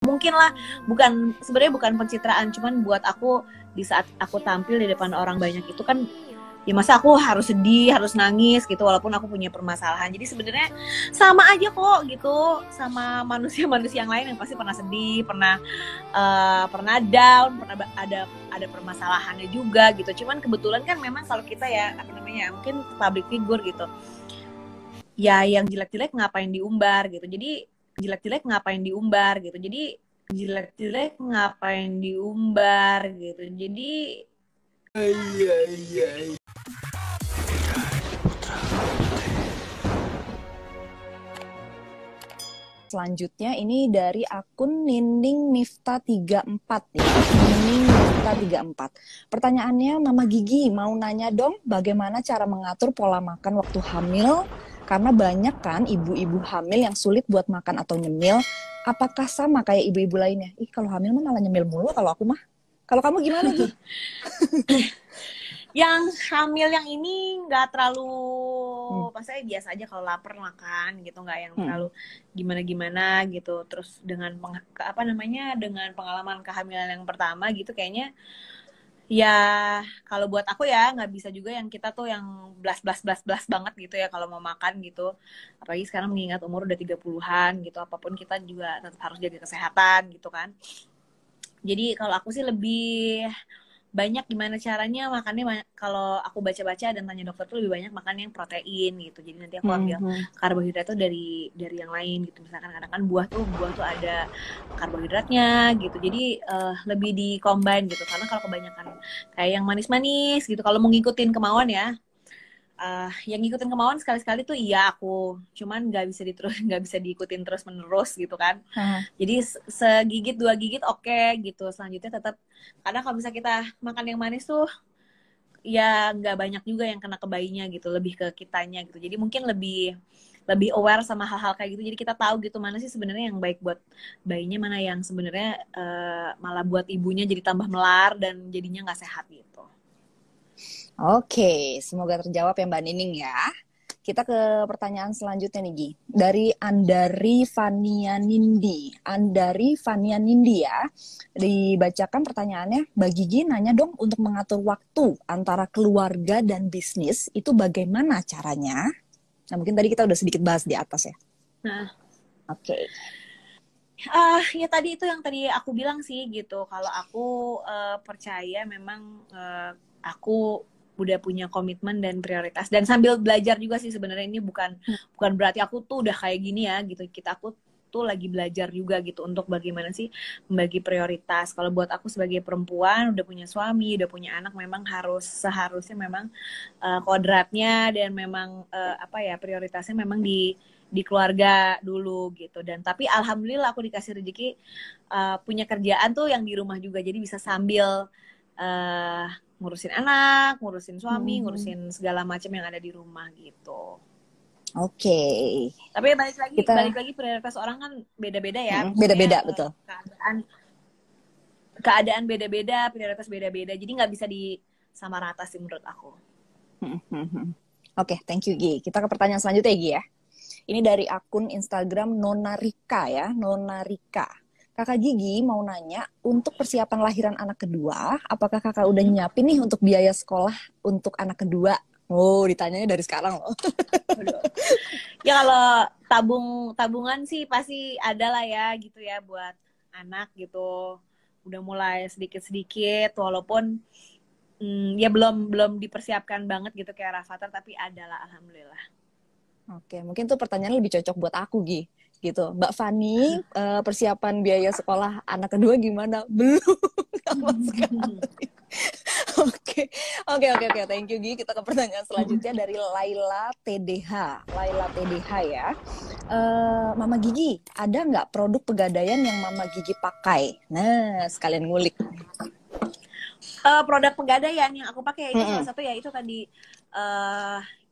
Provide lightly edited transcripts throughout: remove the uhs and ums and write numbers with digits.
mungkin lah, sebenarnya bukan pencitraan, cuman buat aku di saat aku tampil di depan orang banyak itu kan, ya masa aku harus sedih, harus nangis gitu walaupun aku punya permasalahan. Jadi sebenarnya sama aja kok gitu sama manusia-manusia yang lain yang pasti pernah sedih, pernah down, pernah ada permasalahannya juga gitu. Cuman kebetulan kan memang kalau kita ya mungkin public figure gitu, ya yang jelek-jelek ngapain diumbar gitu. Jadi jelek-jelek ngapain diumbar gitu. Jadi Selanjutnya ini dari akun Nining Mifta 34 ya. Nining Mifta 34. Pertanyaannya, Mama Gigi mau nanya dong bagaimana cara mengatur pola makan waktu hamil? Karena banyak kan ibu-ibu hamil yang sulit buat makan atau nyemil. Apakah sama kayak ibu-ibu lainnya? Ih, kalau hamil mah malah nyemil mulu kalau aku mah. Kalau kamu gimana, Gi? Yang hamil yang ini nggak terlalu pasti biasa aja, kalau lapar makan gitu, nggak yang terlalu gimana gitu. Terus dengan dengan pengalaman kehamilan yang pertama gitu, kayaknya ya kalau buat aku ya nggak bisa juga yang kita tuh yang blas banget gitu ya kalau mau makan gitu. Apalagi sekarang mengingat umur udah 30-an gitu, apapun kita juga tetap harus jaga kesehatan gitu kan. Jadi kalau aku sih lebih banyak gimana caranya makannya. Kalau aku baca-baca dan tanya dokter tuh lebih banyak makan yang protein gitu. Jadi nanti aku ambil karbohidrat tuh dari yang lain gitu. Misalkan kadang kan buah tuh ada karbohidratnya gitu. Jadi lebih di combine gitu. Karena kalau kebanyakan kayak yang manis-manis gitu, kalau mau ngikutin kemauan ya, yang ngikutin kemauan sekali-sekali tuh iya aku, cuman nggak bisa diikutin terus menerus gitu kan. Jadi segigit 2 gigit oke gitu. Selanjutnya tetap, karena kalau bisa kita makan yang manis tuh ya nggak banyak juga yang kena ke bayinya gitu, lebih ke kitanya gitu. Jadi mungkin lebih aware sama hal-hal kayak gitu. Jadi kita tahu gitu mana sih sebenarnya yang baik buat bayinya, mana yang sebenarnya malah buat ibunya jadi tambah melar dan jadinya nggak sehat gitu. Oke, semoga terjawab ya Mbak Nining ya. Kita ke pertanyaan selanjutnya nih Gi. Dari Andari Fania Nindi. Andari Fania Nindi ya. Dibacakan pertanyaannya, Mbak Gigi nanya dong, untuk mengatur waktu antara keluarga dan bisnis itu bagaimana caranya? Nah mungkin tadi kita udah sedikit bahas di atas ya. Nah, Oke. Ya tadi itu yang tadi aku bilang sih gitu. Kalau aku percaya memang aku udah punya komitmen dan prioritas, dan sambil belajar juga sih sebenarnya. Ini bukan berarti aku tuh udah kayak gini ya gitu. Aku tuh lagi belajar juga gitu untuk bagaimana sih membagi prioritas. Kalau buat aku sebagai perempuan udah punya suami, udah punya anak, memang seharusnya memang kodratnya dan memang prioritasnya memang di keluarga dulu gitu. Dan tapi alhamdulillah aku dikasih rezeki punya kerjaan tuh yang di rumah juga, jadi bisa sambil ngurusin anak, ngurusin suami, ngurusin segala macam yang ada di rumah gitu. Oke. Tapi balik lagi prioritas orang kan beda-beda ya. Beda-beda, betul. Keadaan beda-beda, prioritas beda-beda. Jadi nggak bisa disamarata sih menurut aku. Oke, thank you Gi. Kita ke pertanyaan selanjutnya Gi ya. Ini dari akun Instagram Nona Rika ya, Nona Rika. Kakak Gigi mau nanya, untuk persiapan lahiran anak kedua, apakah kakak udah nyiapin nih untuk biaya sekolah untuk anak kedua? Oh, ditanyanya dari sekarang loh. Ya kalau tabungan sih pasti ada lah ya gitu ya buat anak gitu. Udah mulai sedikit-sedikit, walaupun ya belum dipersiapkan banget gitu kayak Rafathar, tapi ada lah alhamdulillah. Oke, mungkin tuh pertanyaan lebih cocok buat aku Gi. Gitu, Mbak Fani, persiapan biaya sekolah anak kedua gimana? Belum sama sekali. Oke, thank you Gi. Kita ke pertanyaan selanjutnya dari Laila TDH. Laila TDH ya. Mama Gigi, ada nggak produk pegadaian yang Mama Gigi pakai? Nah, sekalian ngulik. Produk pegadaian yang aku pakai itu salah satu ya itu tadi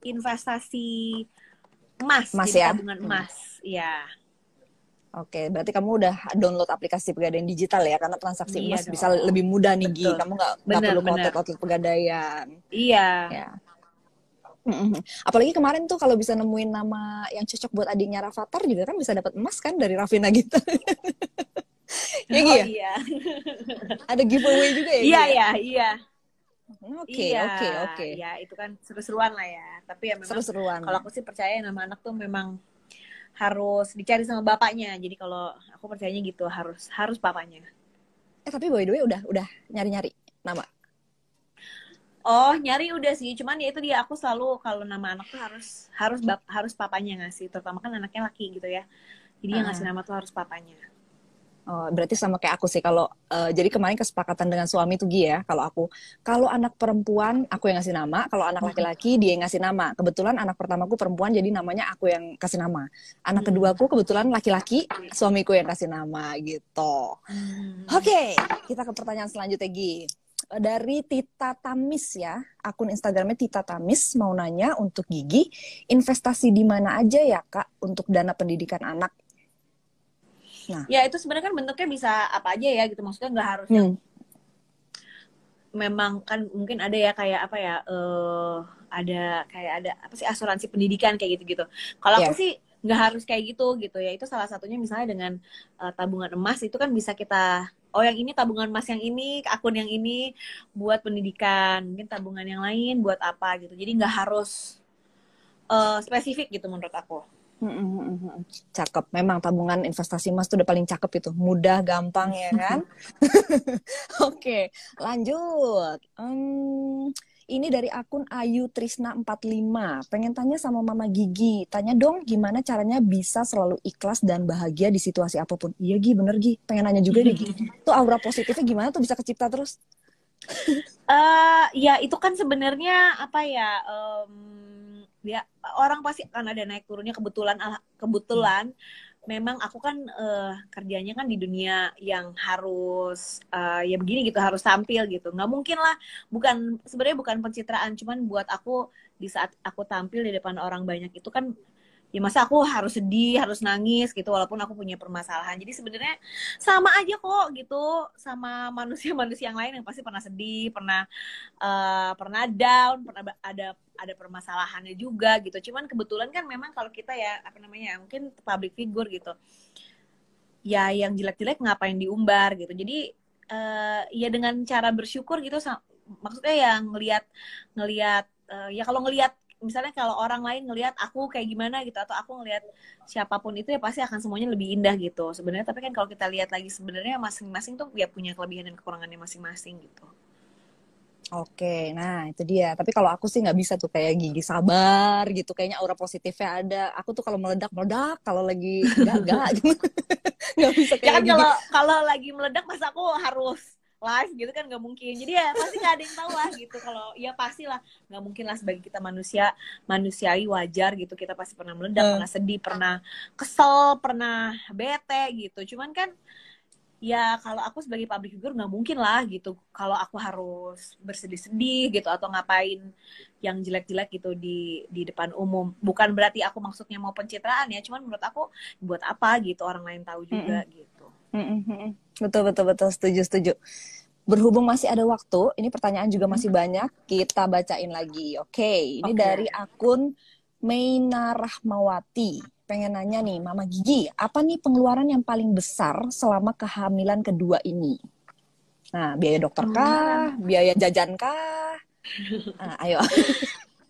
investasi emas, jadi ya? tabungan emas, ya. Oke, berarti kamu udah download aplikasi pegadaian digital ya, karena transaksi emas bisa lebih mudah nih Gi. Kamu nggak perlu outlet pegadaian. Iya. Ya. Apalagi kemarin tuh kalau bisa nemuin nama yang cocok buat adiknya Rafathar juga kan bisa dapat emas kan dari Rafina gitu. Ya Oh Gi ya? iya. Ada giveaway juga ya Gi Iya ya? ya, iya. Oke, Iya, oke, oke. ya itu kan seru-seruan lah ya. Tapi ya memang Seru-seruan. kalau aku sih percaya nama anak tuh memang harus dicari sama bapaknya. Jadi kalau aku percayanya gitu harus harus papanya. Tapi by the way udah nyari-nyari nama. Oh, nyari udah sih. Cuman ya itu dia aku selalu kalau nama anak tuh harus harus harus papanya ngasih. Terutama kan anaknya laki gitu ya. Jadi yang ngasih nama tuh harus papanya. Oh, berarti sama kayak aku sih. Kalau jadi kemarin kesepakatan dengan suami tuh Gi ya. Kalau anak perempuan aku yang ngasih nama, kalau anak laki-laki dia yang ngasih nama. Kebetulan anak pertamaku perempuan, jadi namanya aku yang kasih nama. Anak keduaku kebetulan laki-laki, suamiku yang kasih nama gitu. Oke, kita ke pertanyaan selanjutnya Gi. Dari Tita Tamis ya, akun Instagramnya Tita Tamis mau nanya untuk Gigi, investasi di mana aja ya Kak untuk dana pendidikan anak? Nah, ya itu sebenarnya kan bentuknya bisa apa aja ya gitu, maksudnya nggak harus yang memang kan mungkin ada ya kayak apa ya ada apa sih asuransi pendidikan kayak gitu-gitu. Kalau aku sih nggak harus kayak gitu ya, itu salah satunya misalnya dengan tabungan emas itu kan bisa kita yang ini tabungan emas, yang ini akun yang ini buat pendidikan, mungkin tabungan yang lain buat apa gitu, jadi nggak harus spesifik gitu menurut aku. Cakep. Memang tabungan investasi emas tuh udah paling cakep itu. Mudah, gampang ya kan? Oke, lanjut. Ini dari akun Ayu Trisna 45. Pengen tanya sama Mama Gigi. Tanya dong gimana caranya bisa selalu ikhlas dan bahagia di situasi apapun. Iya Gi, bener Gi. Pengen nanya juga deh Gi. Tuh aura positifnya gimana tuh bisa kecipta terus? Ya itu kan sebenarnya apa ya, ya orang pasti akan ada naik turunnya. Kebetulan memang aku kan kerjanya kan di dunia yang harus ya begini gitu, harus tampil gitu, nggak mungkin lah, sebenarnya bukan pencitraan, cuman buat aku di saat aku tampil di depan orang banyak itu kan ya masa aku harus sedih, harus nangis gitu walaupun aku punya permasalahan. Jadi sebenarnya sama aja kok gitu sama manusia-manusia yang lain yang pasti pernah sedih, pernah down, pernah ada permasalahannya juga gitu. Cuman kebetulan kan memang kalau kita ya apa namanya, mungkin public figure gitu, ya yang jelek-jelek ngapain diumbar gitu. Jadi ya dengan cara bersyukur gitu, maksudnya yang ngelihat ya kalau ngelihat misalnya kalau orang lain ngelihat aku kayak gimana gitu, atau aku ngelihat siapapun itu ya pasti akan semuanya lebih indah gitu sebenarnya. Tapi kan kalau kita lihat lagi sebenarnya masing-masing tuh ya punya kelebihan dan kekurangannya masing-masing gitu. Oke, nah itu dia. Tapi kalau aku sih nggak bisa tuh kayak Gigi, sabar gitu. Kayaknya aura positifnya ada. Aku tuh kalau meledak meledak, kalau lagi enggak gitu. Nggak bisa Ya kayak kan Gigi. kalau lagi meledak masa aku harus live gitu kan, nggak mungkin. Jadi ya pasti nggak ada yang tahu lah gitu. Kalau ya pastilah nggak mungkin lah, sebagai kita manusiawi wajar gitu, kita pasti pernah meledak, pernah sedih, pernah kesel, pernah bete gitu. Cuman kan ya kalau aku sebagai public figure nggak mungkin lah gitu kalau aku harus bersedih-sedih gitu atau ngapain yang jelek-jelek gitu di depan umum. Bukan berarti aku maksudnya mau pencitraan ya, cuman menurut aku buat apa gitu orang lain tahu juga gitu. Betul, setuju. Berhubung masih ada waktu, ini pertanyaan juga masih banyak, kita bacain lagi. Oke, ini dari akun Meina Rahmawati. Pengen nanya nih, Mama Gigi, apa nih pengeluaran yang paling besar selama kehamilan kedua ini? Nah, biaya dokter kah? Biaya jajan kah? Nah, ayo.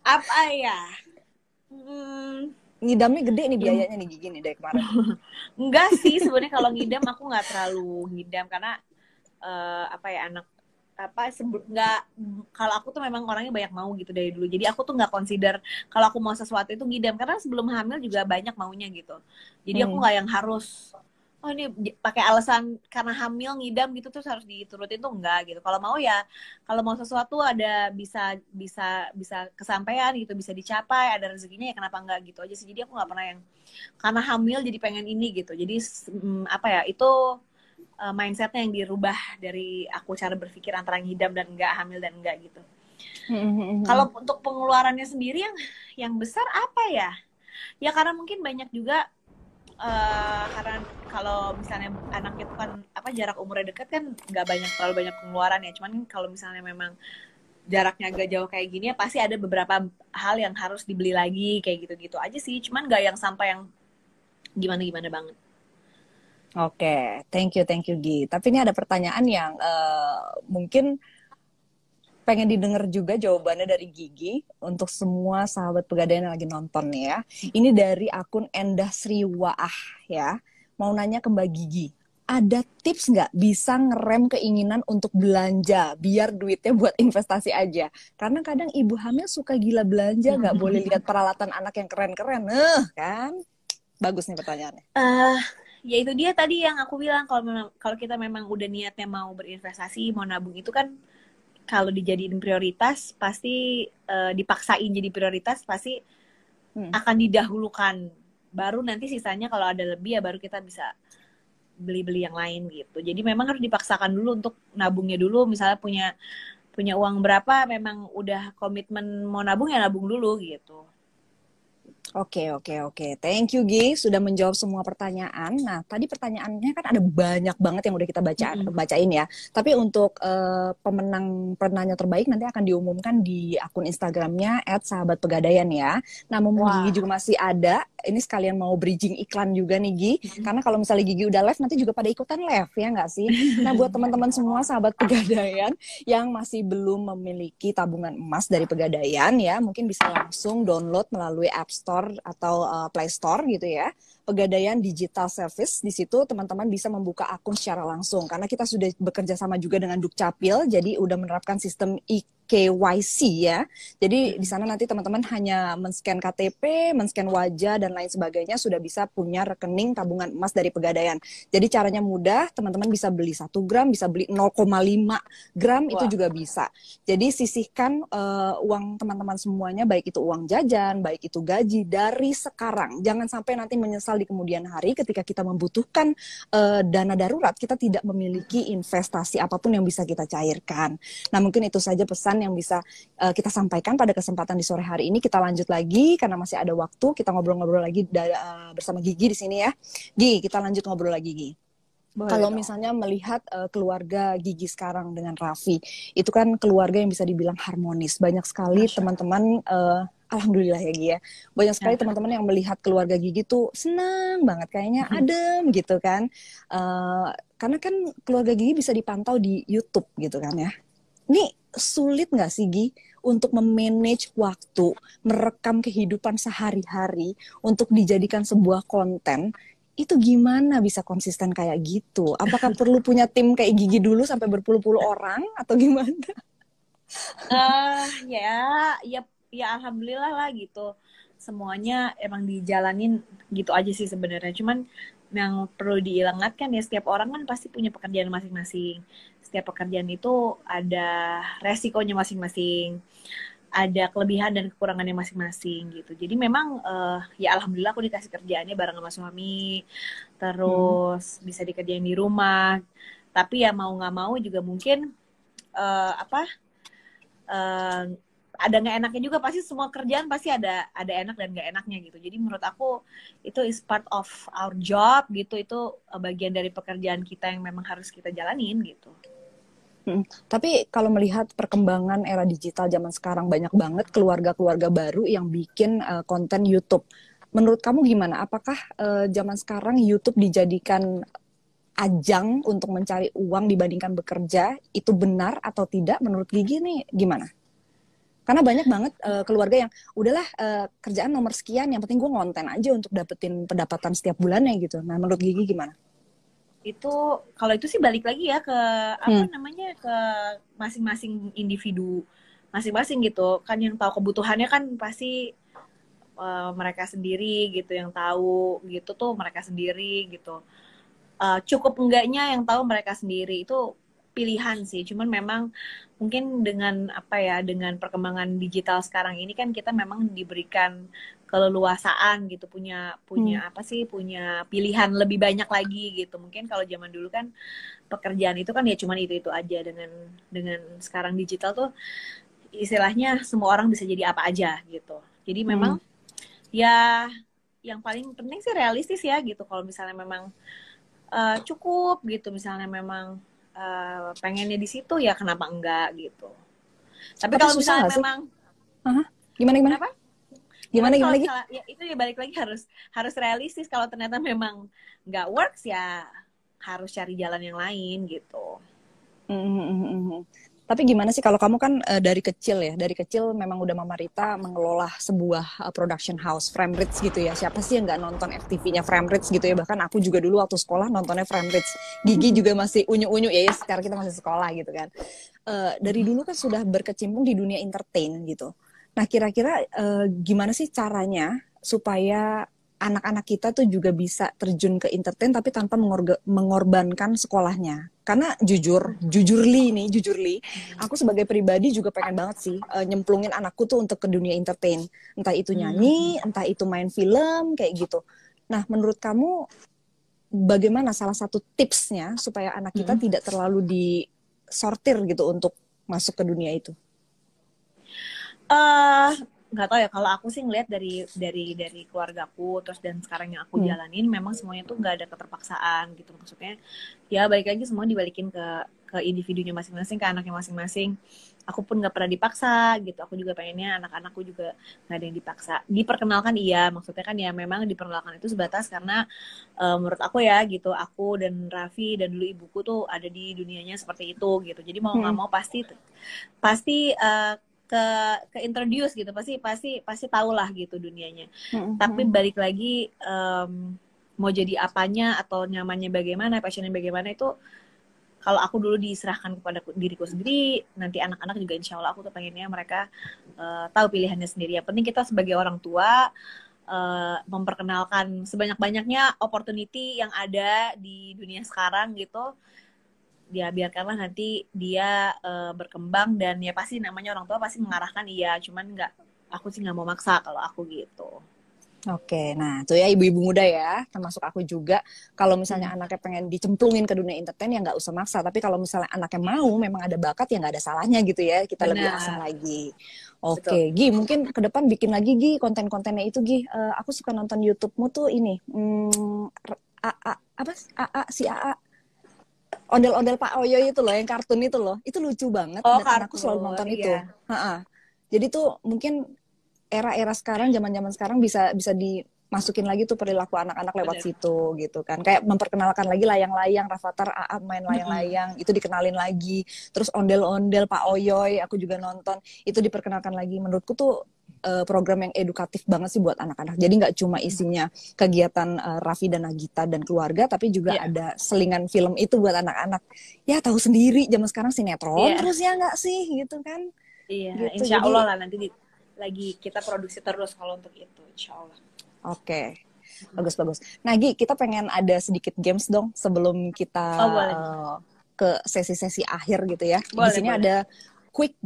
Apa ya? Ngidamnya gede nih biayanya nih Gigi nih dari kemarin. Enggak sih, sebenarnya kalau ngidam aku nggak terlalu ngidam karena apa ya, anak apa nggak, kalau aku tuh memang orangnya banyak mau gitu dari dulu, jadi aku tuh nggak consider kalau aku mau sesuatu itu ngidam, karena sebelum hamil juga banyak maunya gitu. Jadi aku nggak yang harus ini pakai alasan karena hamil ngidam gitu terus harus diturutin, tuh enggak gitu. Kalau mau ya, kalau mau sesuatu ada bisa kesampaian gitu, bisa dicapai, ada rezekinya ya kenapa enggak gitu aja sih. Jadi aku nggak pernah yang karena hamil jadi pengen ini gitu. Jadi apa ya, itu mindsetnya yang dirubah dari aku, cara berpikir antara ngidam dan enggak, hamil dan enggak gitu. Kalau untuk pengeluarannya sendiri yang besar apa ya? Ya karena mungkin banyak juga karena kalau misalnya anak itu kan apa jarak umurnya dekat kan nggak terlalu banyak pengeluaran ya. Cuman kalau misalnya memang jaraknya agak jauh kayak gini ya pasti ada beberapa hal yang harus dibeli lagi kayak gitu-gitu aja sih. Cuman nggak yang sampai yang gimana-gimana banget. Oke, thank you Gi. Tapi ini ada pertanyaan yang mungkin pengen didengar juga jawabannya dari Gigi untuk semua sahabat Pegadaian yang lagi nonton nih ya. Ini dari akun Endah Sriwaah ya. Mau nanya ke Mbak Gigi, ada tips nggak bisa ngerem keinginan untuk belanja biar duitnya buat investasi aja? Karena kadang ibu hamil suka gila belanja, nggak boleh lihat peralatan anak yang keren-keren. Kan? Bagus nih pertanyaannya. Ya itu dia tadi yang aku bilang, kalau kita memang udah niatnya mau berinvestasi, mau nabung itu kan kalau dijadiin prioritas pasti dipaksain jadi prioritas pasti akan didahulukan. Baru nanti sisanya kalau ada lebih ya baru kita bisa beli-beli yang lain gitu. Jadi memang harus dipaksakan dulu untuk nabungnya dulu. Misalnya punya uang berapa, memang udah komitmen mau nabung ya nabung dulu gitu. Oke. Thank you, Gi, sudah menjawab semua pertanyaan. Nah, tadi pertanyaannya kan ada banyak banget yang udah kita bacain ya. Tapi untuk penanya terbaik nanti akan diumumkan di akun Instagramnya @sahabatpegadaian ya. Nah, mumpung Gigi juga masih ada, ini sekalian mau bridging iklan juga nih, Gi. Karena kalau misalnya Gigi udah live, nanti juga pada ikutan live, ya nggak sih? Nah, buat teman-teman semua sahabat Pegadaian yang masih belum memiliki tabungan emas dari Pegadaian ya, mungkin bisa langsung download melalui App Store atau Play Store gitu ya. Pegadaian Digital Service, di situ teman-teman bisa membuka akun secara langsung karena kita sudah bekerja sama juga dengan Dukcapil, jadi udah menerapkan sistem KYC ya. Jadi di sana nanti teman-teman hanya men-scan KTP, men-scan wajah dan lain sebagainya sudah bisa punya rekening tabungan emas dari Pegadaian. Jadi caranya mudah, teman-teman bisa beli 1 gram, bisa beli 0,5 gram itu juga bisa. Jadi sisihkan uang teman-teman semuanya, baik itu uang jajan, baik itu gaji dari sekarang. Jangan sampai nanti menyesal di kemudian hari ketika kita membutuhkan dana darurat, kita tidak memiliki investasi apapun yang bisa kita cairkan. Nah, mungkin itu saja pesan yang bisa kita sampaikan pada kesempatan di sore hari ini. Kita lanjut lagi karena masih ada waktu. Kita ngobrol-ngobrol lagi bersama Gigi di sini ya. Gi, kita lanjut ngobrol lagi, Gi. Kalau misalnya melihat keluarga Gigi sekarang dengan Raffi, itu kan keluarga yang bisa dibilang harmonis. Banyak sekali teman-teman, alhamdulillah ya Gi ya, banyak sekali teman-teman yang melihat keluarga Gigi tuh senang banget, kayaknya adem gitu kan. Karena kan keluarga Gigi bisa dipantau di YouTube gitu kan ya. Ini sulit nggak sih Gi untuk memanage waktu, merekam kehidupan sehari-hari untuk dijadikan sebuah konten? Itu gimana bisa konsisten kayak gitu? Apakah perlu punya tim kayak Gigi dulu sampai berpuluh-puluh orang atau gimana? Ya alhamdulillah lah gitu. Semuanya emang dijalanin gitu aja sih sebenarnya. Cuman yang perlu diingatkan ya, setiap orang kan pasti punya pekerjaan masing-masing. Setiap pekerjaan itu ada resikonya masing-masing, ada kelebihan dan kekurangannya masing-masing gitu. Jadi memang ya alhamdulillah aku dikasih kerjaannya bareng sama suami, terus bisa dikerjain di rumah. Tapi ya mau nggak mau juga mungkin ada nggak enaknya juga, pasti semua kerjaan pasti ada enak dan nggak enaknya gitu. Jadi menurut aku itu is part of our job gitu, itu bagian dari pekerjaan kita yang memang harus kita jalanin gitu. Tapi kalau melihat perkembangan era digital zaman sekarang, banyak banget keluarga-keluarga baru yang bikin konten YouTube. Menurut kamu gimana? Apakah zaman sekarang YouTube dijadikan ajang untuk mencari uang dibandingkan bekerja? Itu benar atau tidak? Menurut Gigi nih gimana? Karena banyak banget keluarga yang udahlah kerjaan nomor sekian, yang penting gue ngonten aja untuk dapetin pendapatan setiap bulannya gitu. Nah, menurut Gigi gimana? Itu kalau itu sih balik lagi ya ke ke masing-masing individu masing-masing gitu kan, yang tahu kebutuhannya kan pasti mereka sendiri gitu, yang tahu gitu tuh mereka sendiri gitu. Cukup enggaknya yang tahu mereka sendiri, itu pilihan sih. Cuman memang mungkin dengan dengan perkembangan digital sekarang ini kan kita memang diberikan keleluasaan gitu, punya punya pilihan lebih banyak lagi gitu. Mungkin kalau zaman dulu kan pekerjaan itu kan ya cuman itu aja. Dengan sekarang digital tuh istilahnya semua orang bisa jadi apa aja gitu. Jadi memang ya yang paling penting sih realistis ya gitu. Kalau misalnya memang cukup gitu, misalnya memang pengennya di situ ya kenapa enggak gitu. Tapi kalau misalnya memang gimana? Kenapa? Gimana lagi? Ya, itu ya balik lagi harus realistis. Kalau ternyata memang nggak works ya harus cari jalan yang lain gitu. Tapi gimana sih kalau kamu kan dari kecil memang udah Mama Rita mengelola sebuah production house, Framebridge gitu ya. Siapa sih yang nggak nonton FTV-nya Framebridge gitu ya? Bahkan aku juga dulu waktu sekolah nontonnya Framebridge. Gigi juga masih unyu-unyu ya, sekarang kita masih sekolah gitu kan. Dari dulu kan sudah berkecimpung di dunia entertain gitu. Nah kira-kira gimana sih caranya supaya anak-anak kita tuh juga bisa terjun ke entertain tapi tanpa mengorbankan sekolahnya. Karena jujur Li, aku sebagai pribadi juga pengen banget sih nyemplungin anakku tuh untuk ke dunia entertain. Entah itu nyanyi, entah itu main film, kayak gitu. Nah, menurut kamu bagaimana salah satu tipsnya supaya anak kita tidak terlalu disortir gitu untuk masuk ke dunia itu? Nggak tahu ya, kalau aku sih ngeliat dari keluargaku terus dan sekarang yang aku jalanin memang semuanya tuh nggak ada keterpaksaan gitu. Maksudnya ya balik lagi semua dibalikin ke individunya masing-masing, ke anaknya masing-masing. Aku pun nggak pernah dipaksa gitu. Aku juga pengennya anak-anakku juga nggak ada yang dipaksa. Diperkenalkan iya, maksudnya kan ya memang diperkenalkan itu sebatas karena menurut aku ya gitu, aku dan Raffi dan dulu ibuku tuh ada di dunianya seperti itu gitu. Jadi mau nggak mau pasti ke introduce gitu, pasti tahu lah gitu dunianya. Tapi balik lagi mau jadi apanya atau nyamannya bagaimana, passionnya bagaimana itu kalau aku dulu diserahkan kepada diriku sendiri, nanti anak-anak juga insya Allah aku tuh pengennya mereka tahu pilihannya sendiri. Yang penting kita sebagai orang tua memperkenalkan sebanyak-banyaknya opportunity yang ada di dunia sekarang gitu. Dia biarkanlah nanti dia berkembang, dan ya pasti namanya orang tua pasti mengarahkan iya, cuman aku sih nggak mau maksa kalau aku gitu. Oke, nah tuh ya ibu-ibu muda ya, termasuk aku juga. Kalau misalnya anaknya pengen dicemplungin ke dunia entertain ya nggak usah maksa. Tapi kalau misalnya anaknya mau, memang ada bakat ya nggak ada salahnya gitu ya. Kita lebih asah lagi. Oke, Gi, mungkin ke depan bikin lagi Gi konten-kontennya itu Gi. Aku suka nonton YouTube-mu tuh ini. Si AA. Ondel-ondel Pak Oyo itu loh, yang kartun itu loh. Itu lucu banget dan anakku selalu nonton itu. Jadi tuh mungkin era-era sekarang, zaman-zaman sekarang bisa dimasukin lagi tuh perilaku anak-anak lewat situ gitu kan. Kayak memperkenalkan lagi layang-layang, Rafathar AA main layang-layang, itu dikenalin lagi. Terus ondel-ondel Pak Oyoy, aku juga nonton, itu diperkenalkan lagi. Menurutku tuh program yang edukatif banget sih buat anak-anak. Jadi nggak cuma isinya kegiatan Raffi dan Nagita dan keluarga, tapi juga ada selingan film itu buat anak-anak. Ya tahu sendiri, zaman sekarang sinetron terus ya nggak sih gitu kan. Iya, gitu. Insya Allah lah nanti lagi kita produksi terus kalau untuk itu, insya Allah. Oke, bagus. Nah, Gi, kita pengen ada sedikit games dong sebelum kita ke sesi-sesi akhir gitu ya. Di sini ada quick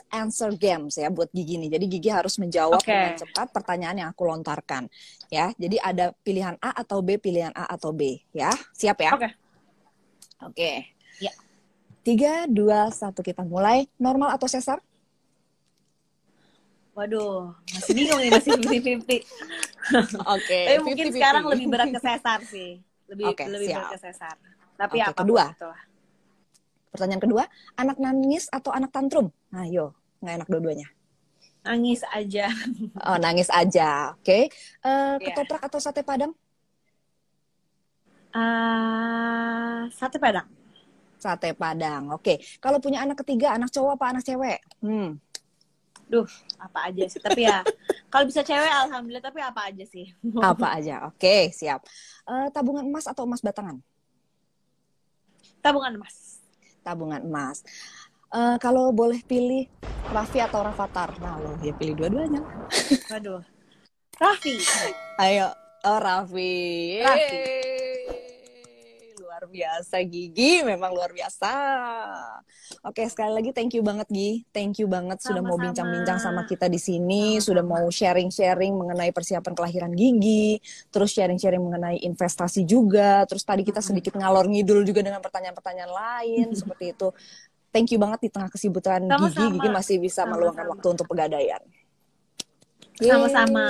answer games ya buat Gigi nih. Jadi Gigi harus menjawab dengan cepat pertanyaan yang aku lontarkan ya. Jadi ada pilihan A atau B, pilihan A atau B ya. Siap ya? Oke. Ya. 3, 2, 1 kita mulai. Normal atau sesar? Waduh, masih bingung nih, masih 50-50. Oke. Tapi mungkin 50-50. Sekarang lebih berat ke sesar sih. Lebih berat ke sesar. Tapi apa kedua. Pertanyaan kedua, anak nangis atau anak tantrum? Nah, nggak enak dua-duanya. Nangis aja. Oh, nangis aja. Oke. Ketoprak atau sate Padang? Sate Padang. Sate Padang. Oke. Kalau punya anak ketiga, anak cowok apa anak cewek? Duh, apa aja sih. Tapi ya, kalau bisa cewek alhamdulillah, tapi apa aja sih. Apa aja. Oke, siap. Tabungan emas atau emas batangan? Tabungan emas. Tabungan emas. Kalau boleh pilih Raffi atau Rafathar? Nah, lo ya pilih dua-duanya. Waduh. Raffi. Ayo. Oh, Raffi. Luar biasa Gigi, memang luar biasa. Oke, sekali lagi thank you banget Gi. Thank you banget sudah mau bincang-bincang sama kita di sini, sudah mau sharing-sharing mengenai persiapan kelahiran Gigi, terus sharing-sharing mengenai investasi juga, terus tadi kita sedikit ngalor ngidul juga dengan pertanyaan-pertanyaan lain seperti itu. Thank you banget di tengah kesibukan Gigi masih bisa meluangkan waktu untuk pegadaian. Sama-sama.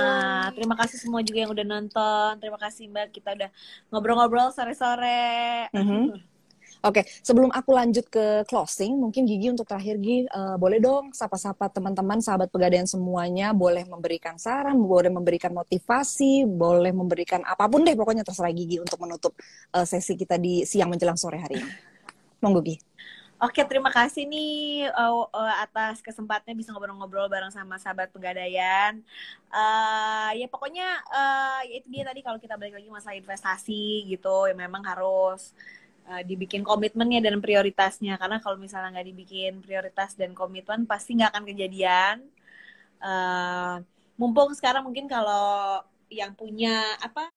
Terima kasih semua juga yang udah nonton. Terima kasih Mbak, kita udah ngobrol-ngobrol sore-sore. Oke, sebelum aku lanjut ke closing, mungkin Gigi untuk terakhir Gigi, boleh dong sapa-sapa teman-teman, sahabat Pegadaian semuanya, boleh memberikan saran, boleh memberikan motivasi, boleh memberikan apapun deh, pokoknya terserah Gigi untuk menutup sesi kita di siang menjelang sore hari ini. Monggo Gigi. Oke, terima kasih nih atas kesempatannya bisa ngobrol-ngobrol bareng sama sahabat Pegadaian. Ya pokoknya ya itu dia tadi kalau kita balik lagi masalah investasi gitu, ya memang harus dibikin komitmennya dan prioritasnya. Karena kalau misalnya nggak dibikin prioritas dan komitmen pasti nggak akan kejadian. Mumpung sekarang mungkin kalau yang punya apa